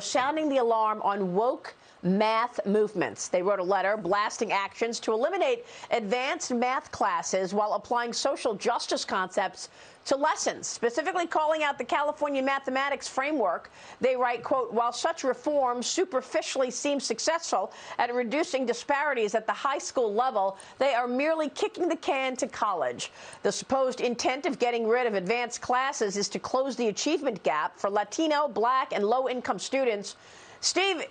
sounding the alarm on woke math movements. They wrote a letter blasting actions to eliminate advanced math classes while applying social justice concepts to lessons, specifically calling out the California mathematics framework. They write, quote, while such reforms superficially seem successful at reducing disparities at the high school level, they are merely kicking the can to college. The supposed intent of getting rid of advanced classes is to close the achievement gap for Latino, Black, and low-income students. Steve,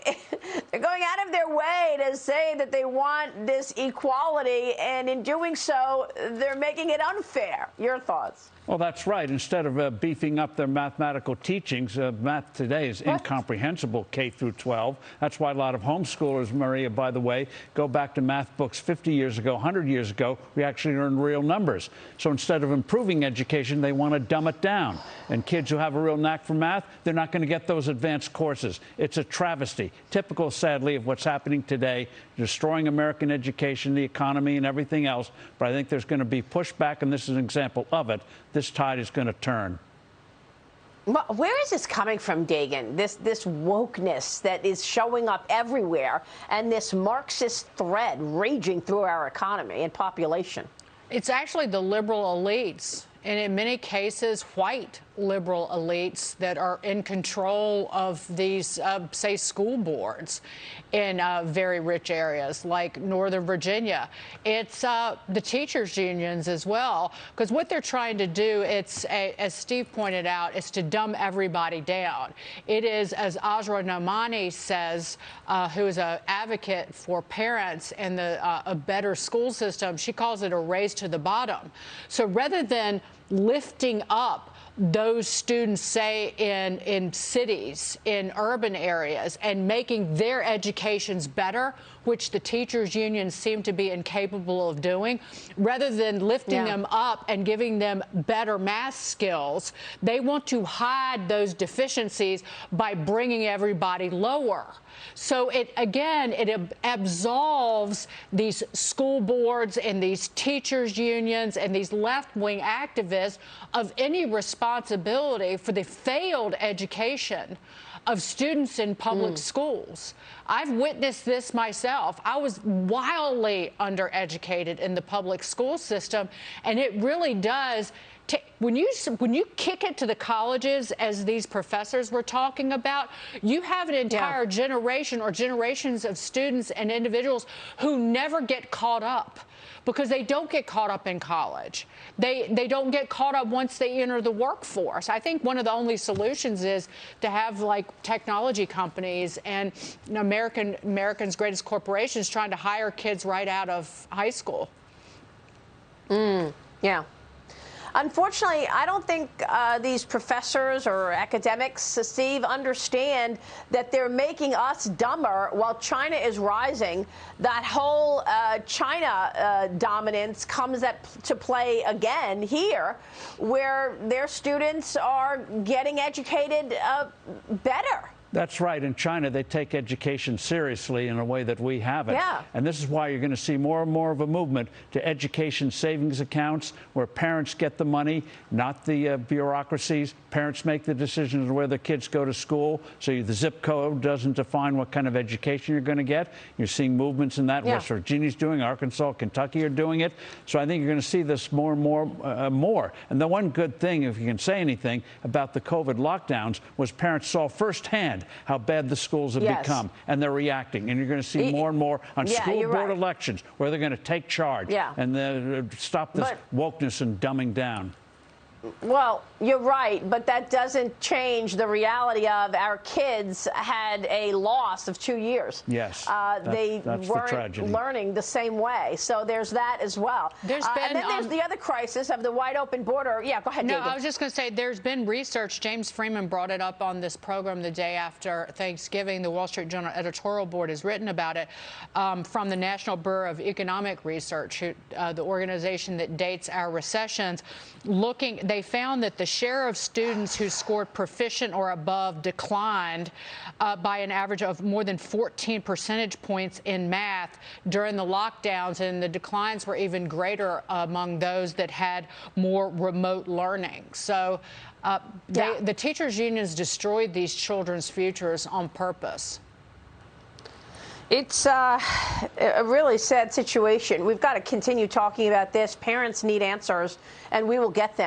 they're going out of their way to say that they want this equality, and in doing so, they're making it unfair. Your thoughts? Well, that's right. Instead of beefing up their mathematical teachings, math today is incomprehensible K through 12. That's why a lot of homeschoolers, Maria, by the way, go back to math books 50 years ago, 100 years ago. We actually learned real numbers. So instead of improving education, they want to dumb it down. And kids who have a real knack for math, they're not going to get those advanced courses. It's a travesty, typical, sadly, of what's happening today, destroying American education, the economy, and everything else. But I think there's going to be pushback, and this is an example of it. This tide is going to turn. Well, where is this coming from, Dagen? This wokeness that is showing up everywhere, and this Marxist thread raging through our economy and population. It's actually the liberal elites, and in many cases, white liberal elites that are in control of these, say, school boards in very rich areas like Northern Virginia. It's the teachers' unions as well, because what they're trying to do, as Steve pointed out, is to dumb everybody down. It is, as Azra Nomani says, who is an advocate for parents and a better school system, she calls it a race to the bottom. So rather than lifting up those students, say, in cities, in urban areas, and making their educations better, which the teachers' unions seem to be incapable of doing, rather than lifting them up and giving them better math skills, they want to hide those deficiencies by bringing everybody lower. So it absolves these school boards and these teachers' unions and these left-wing activists of any responsibility for the failed education of students in public schools. I've witnessed this myself. I was wildly undereducated in the public school system, and it really does. When you kick it to the colleges, as these professors were talking about, you have an entire generation or generations of students and individuals who never get caught up, because they don't get caught up in college. They don't get caught up once they enter the workforce. I think one of the only solutions is to have, like, technology companies and America's greatest corporations trying to hire kids right out of high school. Yeah. Unfortunately, I don't think these professors or academics, Steve, understand that they're making us dumber while China is rising. That whole China dominance comes to play again here, where their students are getting educated better. That's right. In China, they take education seriously in a way that we haven't. Yeah. And this is why you're going to see more and more of a movement to education savings accounts where parents get the money, not the bureaucracies. Parents make the decisions where the kids go to school. So the zip code doesn't define what kind of education you're going to get. You're seeing movements in that. West Virginia's doing, Arkansas, Kentucky are doing it. So I think you're going to see this more and more. And the one good thing, if you can say anything, about the COVID lockdowns was parents saw firsthand how bad the schools have become, and they're reacting. And you're going to see more and more on school board elections where they're going to take charge and stop this wokeness and dumbing down. Well, you're right, but that doesn't change the reality of our kids had a loss of 2 years. Yes, they weren't learning the same way. So there's that as well. And then there's the other crisis of the wide open border. Yeah, go ahead, No, David. I was just going to say there's been research. James Freeman brought it up on this program the day after Thanksgiving. The Wall Street Journal editorial board has written about it from the National Bureau of Economic Research, the organization that dates our recessions. They found that the share of students who scored proficient or above declined by an average of more than 14 percentage points in math during the lockdowns, and the declines were even greater among those that had more remote learning. So The teachers' unions destroyed these children's futures on purpose. It's a really sad situation. We've got to continue talking about this. Parents need answers, and we will get them.